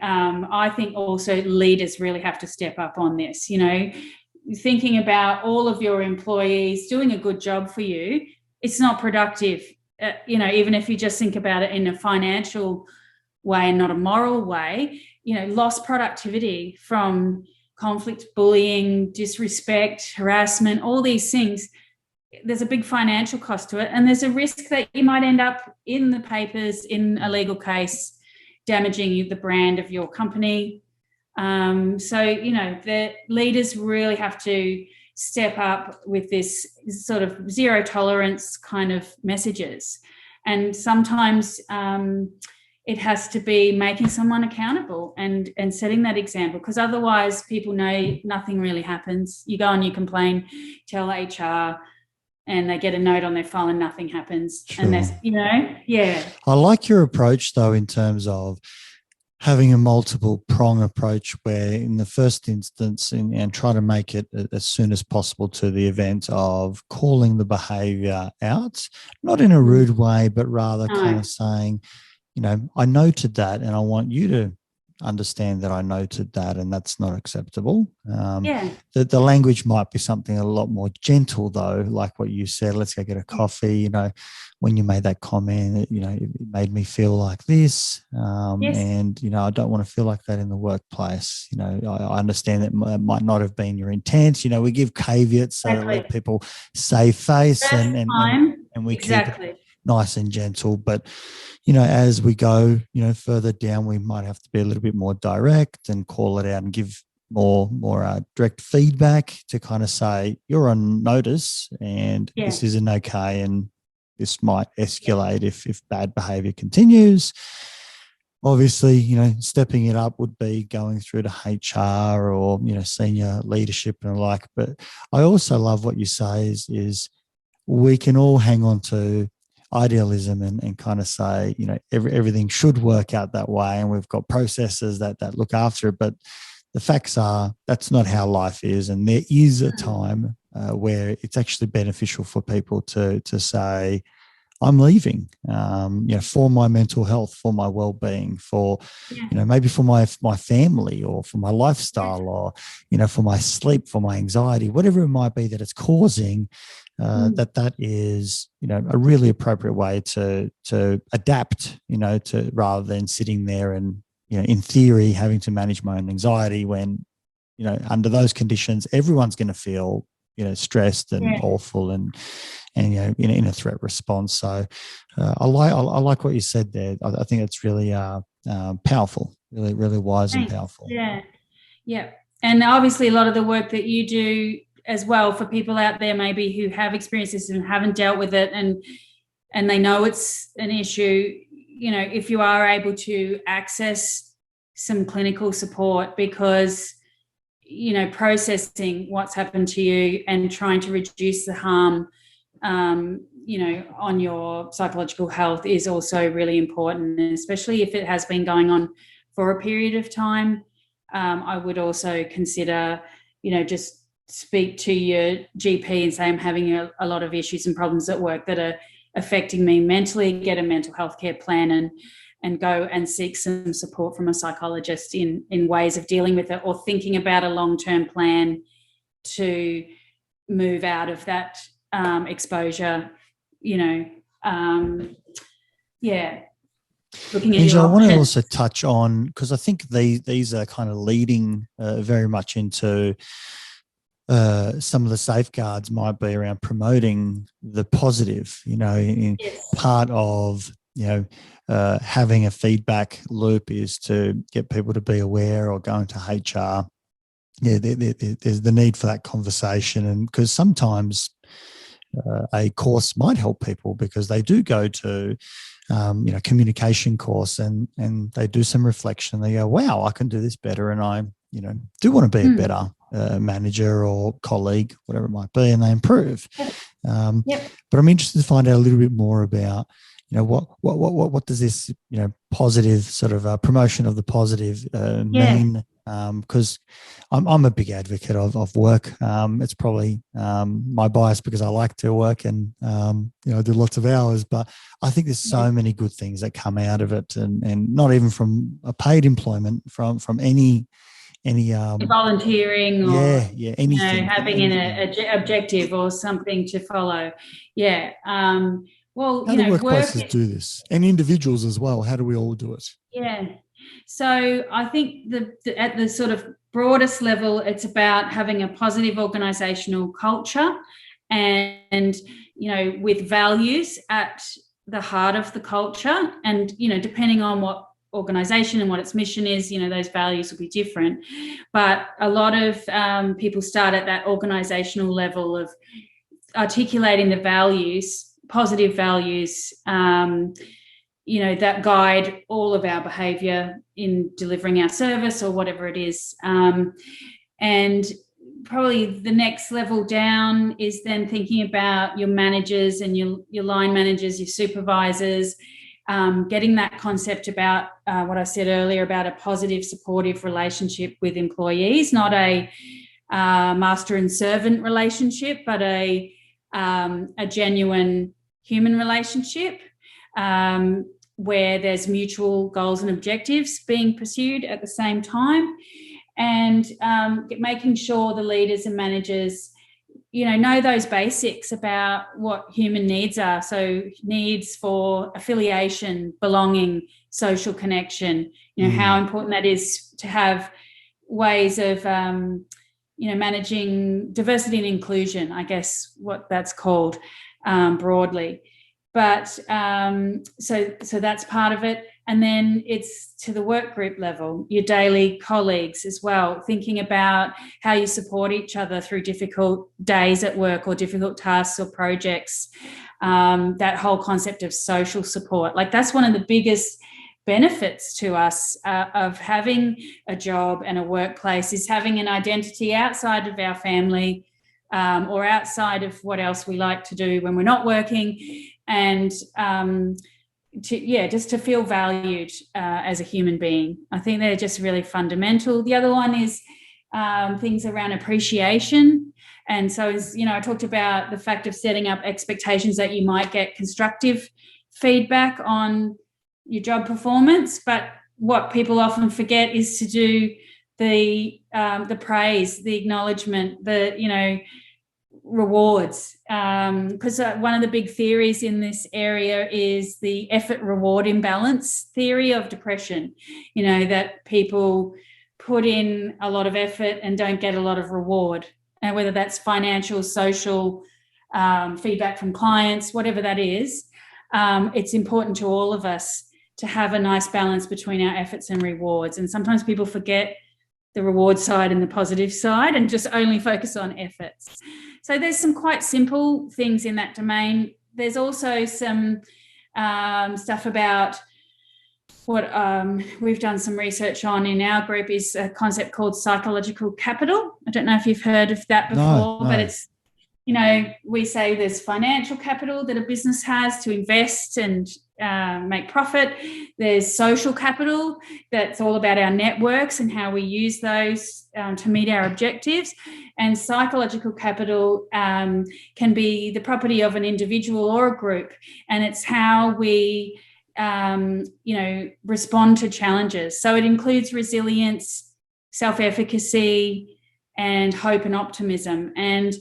I think also leaders really have to step up on this, thinking about all of your employees doing a good job for you. It's not productive, even if you just think about it in a financial way and not a moral way, lost productivity from conflict, bullying, disrespect, harassment, all these things. There's a big financial cost to it. And there's a risk that you might end up in the papers in a legal case, damaging the brand of your company. The leaders really have to step up with this sort of zero tolerance kind of messages And sometimes it has to be making someone accountable and setting that example, because otherwise people know nothing really happens. You go and you complain, tell HR, and they get a note on their file and nothing happens. Sure. And that's, yeah. I like your approach, though, in terms of having a multiple prong approach where in the first instance and try to make it as soon as possible to the event of calling the behaviour out, not in a rude way, but rather kind of saying, I noted that and I want you to understand that I noted that and that's not acceptable. The language might be something a lot more gentle, though, like what you said, let's go get a coffee, when you made that comment, it made me feel like this. And, I don't want to feel like that in the workplace. I understand that might not have been your intent. We give caveats so that let people save face and we keep it nice and gentle. But, as we go, further down, we might have to be a little bit more direct and call it out and give more direct feedback to kind of say, you're on notice and this isn't okay. And this might escalate if bad behaviour continues. Obviously, stepping it up would be going through to HR or, senior leadership and the like. But I also love what you say is we can all hang on to idealism and kind of say, everything should work out that way and we've got processes that look after it. But the facts are that's not how life is. And there is a time where it's actually beneficial for people to say, I'm leaving, for my mental health, for my well-being, for, maybe for my family or for my lifestyle or, for my sleep, for my anxiety, whatever it might be that it's causing, that is, a really appropriate way to adapt, to rather than sitting there and, in theory, having to manage my own anxiety when, under those conditions, everyone's going to feel, stressed and awful and in a threat response. So I like what you said there. I think it's really powerful, really, really wise and powerful. Yeah. And obviously a lot of the work that you do as well for people out there maybe who have experienced this and haven't dealt with it and they know it's an issue, if you are able to access some clinical support, because processing what's happened to you and trying to reduce the harm, on your psychological health is also really important, especially if it has been going on for a period of time. I would also consider, just speak to your GP and say, I'm having a lot of issues and problems at work that are affecting me mentally, get a mental health care plan and go and seek some support from a psychologist in ways of dealing with it, or thinking about a long-term plan to move out of that exposure, looking at Angela, I want to also touch on, because I think these are kind of leading very much into some of the safeguards might be around promoting the positive, part of, having a feedback loop is to get people to be aware or go into HR. There's the need for that conversation. And because sometimes a course might help people because they do go to, communication course and they do some reflection. They go, wow, I can do this better. And I, do want to be a better manager or colleague, whatever it might be, and they improve. But I'm interested to find out a little bit more about, what does this, positive sort of promotion of the positive mean? Because I'm a big advocate of work. It's probably my bias because I like to work and, I do lots of hours, but I think there's so many good things that come out of it and not even from a paid employment, from any volunteering or anything, having an objective or something to follow. How do workplaces do this, and individuals as well? How do we all do it? So I think at the sort of broadest level, it's about having a positive organisational culture and with values at the heart of the culture, and depending on what organisation and what its mission is, those values will be different. But a lot of people start at that organisational level of articulating the values positive values, that guide all of our behaviour in delivering our service or whatever it is. And probably the next level down is then thinking about your managers and your line managers, your supervisors, getting that concept about what I said earlier about a positive, supportive relationship with employees, not a master and servant relationship, but a genuine human relationship where there's mutual goals and objectives being pursued at the same time, and making sure the leaders and managers know those basics about what human needs are. So needs for affiliation, belonging, social connection, how important that is to have ways of managing diversity and inclusion, I guess what that's called broadly. But so that's part of it. And then it's to the work group level, your daily colleagues as well, thinking about how you support each other through difficult days at work or difficult tasks or projects. That whole concept of social support, like that's one of the biggest benefits to us of having a job and a workplace, is having an identity outside of our family or outside of what else we like to do when we're not working, and just to feel valued as a human being. I think they're just really fundamental. The other one is things around appreciation. And so, I talked about the fact of setting up expectations that you might get constructive feedback on your job performance, but what people often forget is to do the praise, the acknowledgement, the rewards, because one of the big theories in this area is the effort reward imbalance theory of depression, that people put in a lot of effort and don't get a lot of reward, and whether that's financial, social, feedback from clients, whatever that is, it's important to all of us to have a nice balance between our efforts and rewards. And sometimes people forget the reward side and the positive side and just only focus on efforts. So there's some quite simple things in that domain. There's also some stuff about what we've done some research on in our group is a concept called psychological capital. I don't know if you've heard of that before, but it's, we say there's financial capital that a business has to invest and make profit. There's social capital that's all about our networks and how we use those to meet our objectives. And psychological capital can be the property of an individual or a group, and it's how we respond to challenges. So it includes resilience, self-efficacy, and hope and optimism. And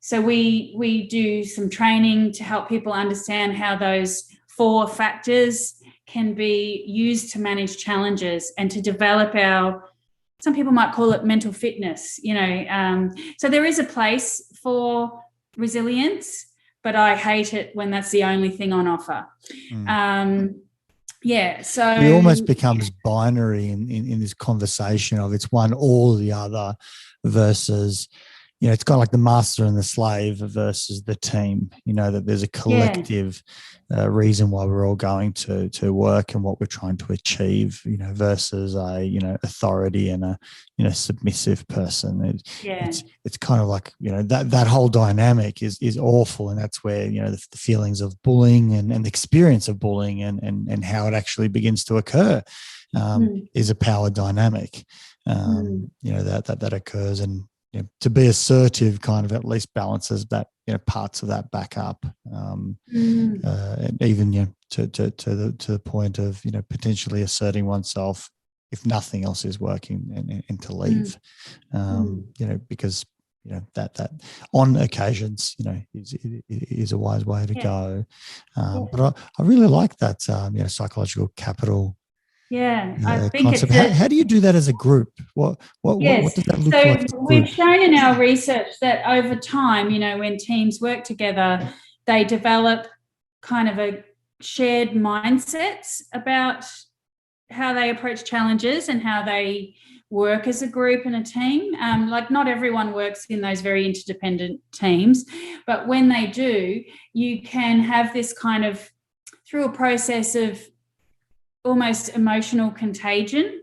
so we do some training to help people understand how those 4 factors can be used to manage challenges and to develop some people might call it mental fitness, So there is a place for resilience, but I hate it when that's the only thing on offer. So it almost becomes binary in this conversation of it's one or the other versus, it's kind of like the master and the slave versus the team, that there's a collective reason why we're all going to work and what we're trying to achieve, versus a, authority and a, submissive person. It's kind of like, that whole dynamic is awful. And that's where, the feelings of bullying and the experience of bullying and how it actually begins to occur is a power dynamic, that occurs. And, to be assertive kind of at least balances that, parts of that back up, and even, to the point of, potentially asserting oneself if nothing else is working and to leave, because, that on occasions, is a wise way to go. But I really like that, psychological capital. I think concept. How do you do that as a group? What does that look like? So we've shown in our research that over time, when teams work together, they develop kind of a shared mindsets about how they approach challenges and how they work as a group and a team. Like not everyone works in those very interdependent teams, but when they do, you can have this kind of, through a process of almost emotional contagion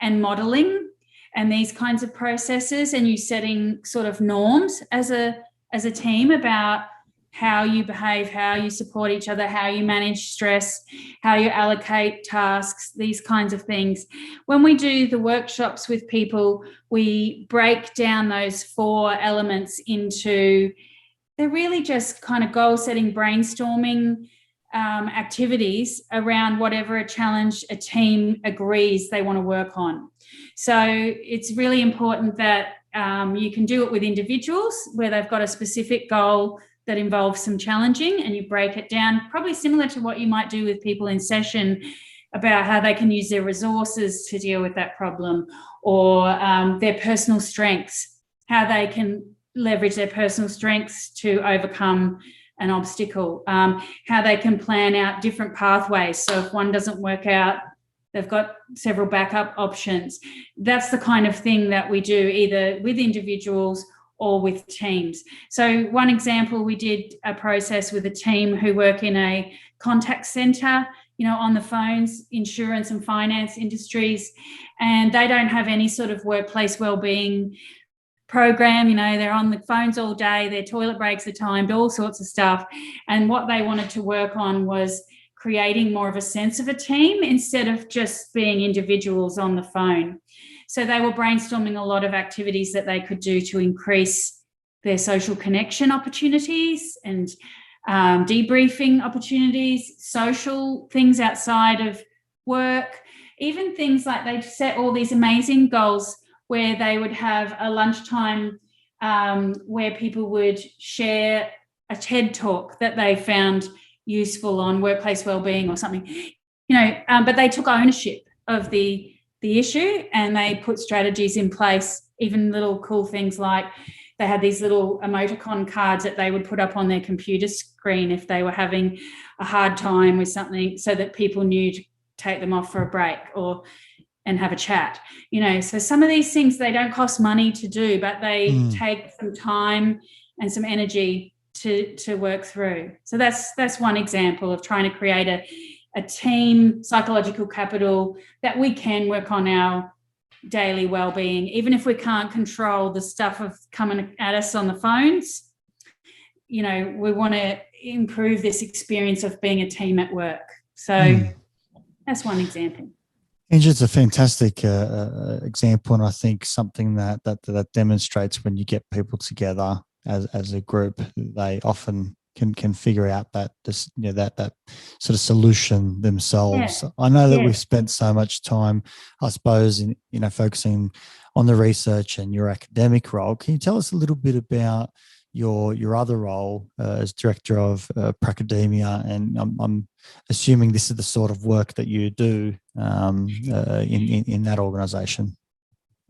and modelling and these kinds of processes, and you setting sort of norms as a team about how you behave, how you support each other, how you manage stress, how you allocate tasks, these kinds of things. When we do the workshops with people, we break down those 4 elements into, they're really just kind of goal-setting, brainstorming activities around whatever a challenge a team agrees they want to work on. So it's really important that you can do it with individuals where they've got a specific goal that involves some challenging, and you break it down, probably similar to what you might do with people in session about how they can use their resources to deal with that problem, or their personal strengths, how they can leverage their personal strengths to overcome an obstacle, how they can plan out different pathways. So if one doesn't work out, they've got several backup options. That's the kind of thing that we do either with individuals or with teams. So one example, we did a process with a team who work in a contact centre, on the phones, insurance and finance industries, and they don't have any sort of workplace wellbeing program. They're on the phones all day, their toilet breaks are timed, all sorts of stuff. And what they wanted to work on was creating more of a sense of a team instead of just being individuals on the phone. So they were brainstorming a lot of activities that they could do to increase their social connection opportunities and debriefing opportunities, social things outside of work, even things like they set all these amazing goals where they would have a lunchtime where people would share a TED talk that they found useful on workplace wellbeing or something, but they took ownership of the issue and they put strategies in place, even little cool things like they had these little emoticon cards that they would put up on their computer screen if they were having a hard time with something, so that people knew to take them off for a break and have a chat. So some of these things, they don't cost money to do, but they take some time and some energy to work through. So that's one example of trying to create a team psychological capital that we can work on our daily well-being, even if we can't control the stuff of coming at us on the phones. We want to improve this experience of being a team at work. So that's one example. Angela, it's a fantastic example, and I think something that demonstrates when you get people together as a group, they often can figure out that sort of solution themselves. Yeah. I know that we've spent so much time, I suppose, in focusing on the research and your academic role. Can you tell us a little bit about your other role as director of Pracademia? And I'm assuming this is the sort of work that you do in that organisation.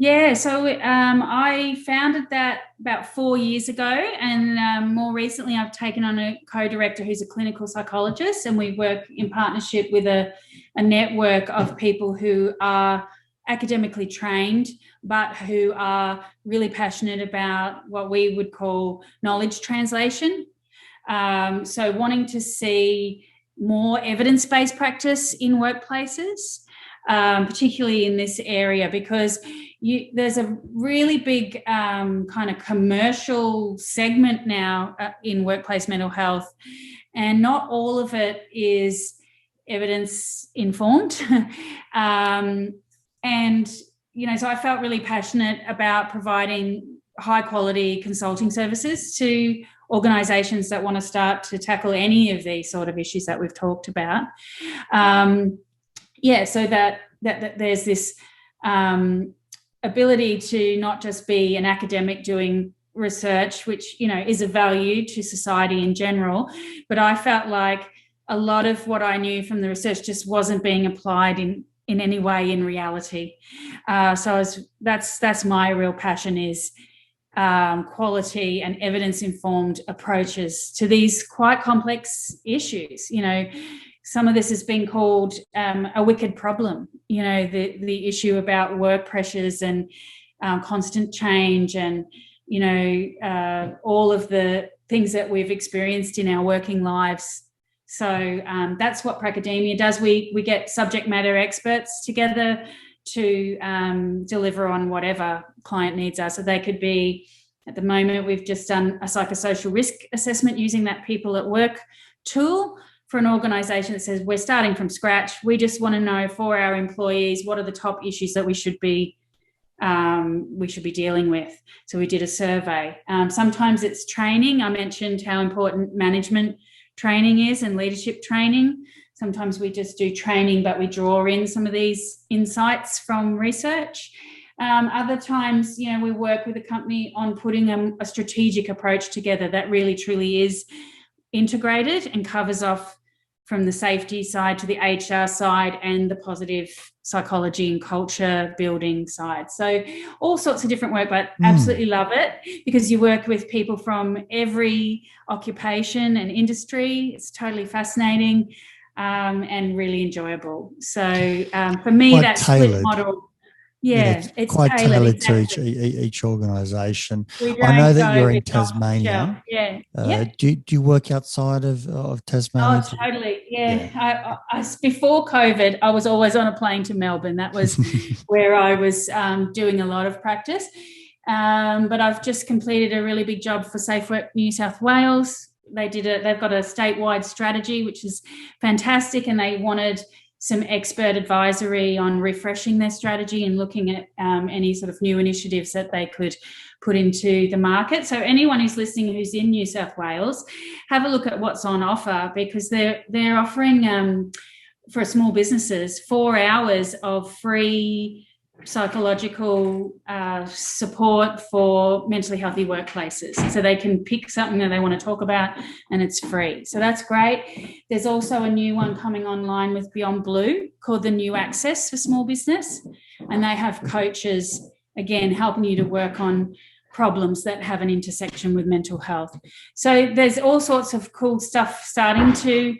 Yeah, so I founded that about 4 years ago, and more recently I've taken on a co-director who's a clinical psychologist, and we work in partnership with a network of people who are academically trained but who are really passionate about what we would call knowledge translation. So wanting to see more evidence-based practice in workplaces, particularly in this area, because there's a really big kind of commercial segment now in workplace mental health, and not all of it is evidence informed. So I felt really passionate about providing high quality consulting services to organisations that want to start to tackle any of these sort of issues that we've talked about. So that there's this ability to not just be an academic doing research, which, is of value to society in general, but I felt like a lot of what I knew from the research just wasn't being applied in any way in reality. That's my real passion, is quality and evidence-informed approaches to these quite complex issues. some of this has been called a wicked problem, the issue about work pressures and constant change and, all of the things that we've experienced in our working lives. So that's what Pracademia does. We get subject matter experts together to deliver on whatever client needs are. So they could be, at the moment, we've just done a psychosocial risk assessment using that People at Work tool for an organisation that says we're starting from scratch. We just want to know for our employees what are the top issues that we should be dealing with. So we did a survey. Sometimes it's training. I mentioned how important management training is and leadership training. Sometimes we just do training, but we draw in some of these insights from research. Other times, we work with a company on putting a strategic approach together that really truly is integrated and covers off from the safety side to the HR side and the positive psychology and culture building side. So all sorts of different work, but absolutely love it because you work with people from every occupation and industry. It's totally fascinating and really enjoyable. So for me, quite that tailored. split model, it's quite tailored exactly. to each organisation. I know that you're in Tasmania. Do you work outside of Tasmania? Oh, totally. Yeah. I before COVID, I was always on a plane to Melbourne. That was where I was doing a lot of practice. But I've just completed a really big job for Safe Work New South Wales. They've got a statewide strategy, which is fantastic, and they wanted some expert advisory on refreshing their strategy and looking at any sort of new initiatives that they could put into the market. So anyone who's listening who's in New South Wales, have a look at what's on offer because they're offering for small businesses 4 hours of free psychological support for mentally healthy workplaces. So they can pick something that they want to talk about and it's free. So that's great. There's also a new one coming online with Beyond Blue called the New Access for Small Business. And they have coaches, again, helping you to work on problems that have an intersection with mental health. So there's all sorts of cool stuff starting to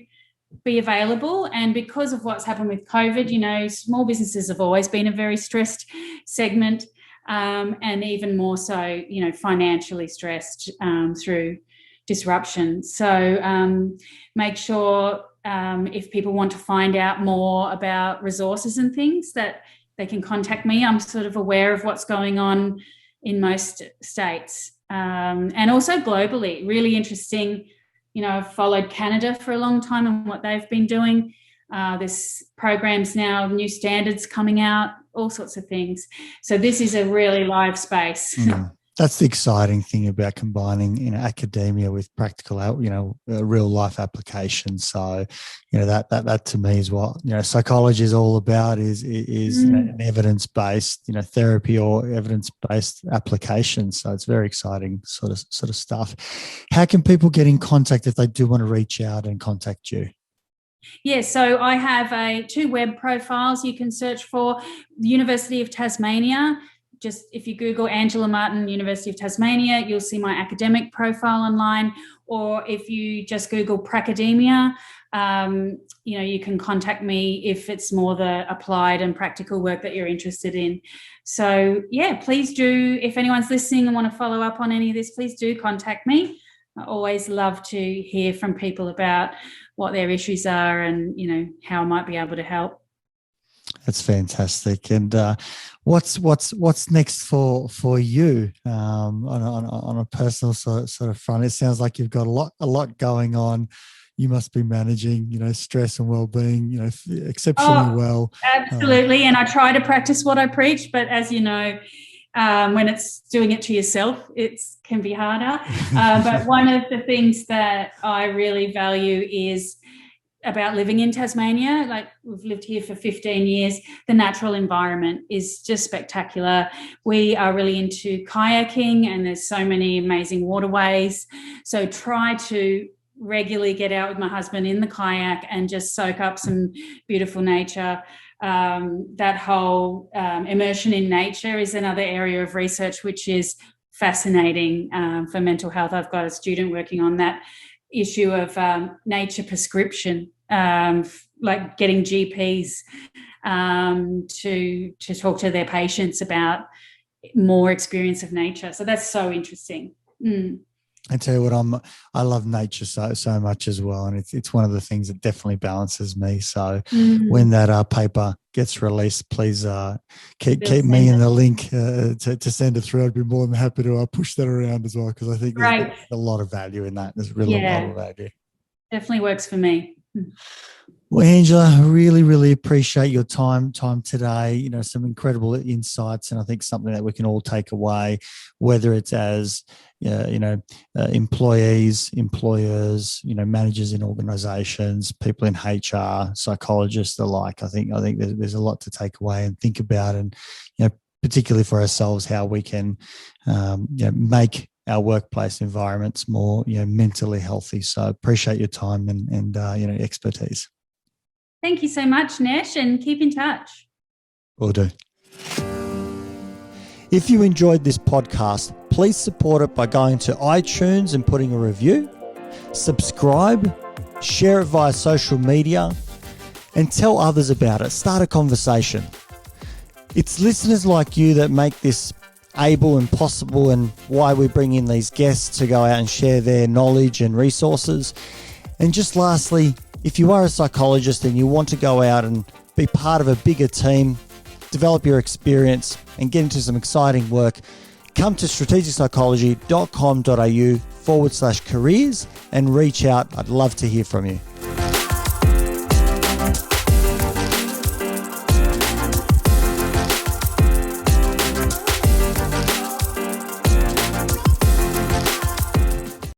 be available, and because of what's happened with COVID, small businesses have always been a very stressed segment, and even more so, financially stressed through disruption. So make sure if people want to find out more about resources and things that they can contact me. I'm sort of aware of what's going on in most states and also globally. Really interesting. I've followed Canada for a long time and what they've been doing. There's programs now, new standards coming out, all sorts of things. So this is a really live space. That's the exciting thing about combining, academia with practical, real life applications. So, that to me is what, psychology is all about is an evidence-based, therapy or evidence-based application. So it's very exciting sort of stuff. How can people get in contact if they do want to reach out and contact you? Yeah, so I have 2 web profiles you can search for. The University of Tasmania. Just if you Google Angela Martin, University of Tasmania, you'll see my academic profile online. Or if you just Google Pracademia, you can contact me if it's more the applied and practical work that you're interested in. So, please do. If anyone's listening and want to follow up on any of this, please do contact me. I always love to hear from people about what their issues are and, how I might be able to help. That's fantastic. And what's next for you on a personal sort of front? It sounds like you've got a lot going on. You must be managing, stress and well-being, exceptionally well. Absolutely. And I try to practice what I preach, but as you know, when it's doing it to yourself, it can be harder. But one of the things that I really value is about living in Tasmania. Like, we've lived here for 15 years. The natural environment is just spectacular. We are really into kayaking and there's so many amazing waterways. So try to regularly get out with my husband in the kayak and just soak up some beautiful nature. That whole immersion in nature is another area of research which is fascinating for mental health. I've got a student working on that issue of nature prescription like getting GPs to talk to their patients about more experience of nature. So that's so interesting. I tell you what, I love nature so much as well, and it's one of the things that definitely balances me. So when that paper gets released, please keep me in the link to send it through. I'd be more than happy to push that around as well, because I think there's a lot of value in that. There's really a lot of value. Definitely works for me. Well, Angela, really, really appreciate your time today. Some incredible insights, and I think something that we can all take away, whether it's as employees, employers, managers in organisations, people in HR, psychologists alike. I think there's a lot to take away and think about, and particularly for ourselves, how we can make our workplace environments more mentally healthy. So appreciate your time and expertise. Thank you so much, Nesh, and keep in touch. Will do. If you enjoyed this podcast, please support it by going to iTunes and putting a review, subscribe, share it via social media, and tell others about it. Start a conversation. It's listeners like you that make this able and possible, and why we bring in these guests to go out and share their knowledge and resources. And just lastly, if you are a psychologist and you want to go out and be part of a bigger team, develop your experience and get into some exciting work, come to strategicpsychology.com.au/careers and reach out. I'd love to hear from you.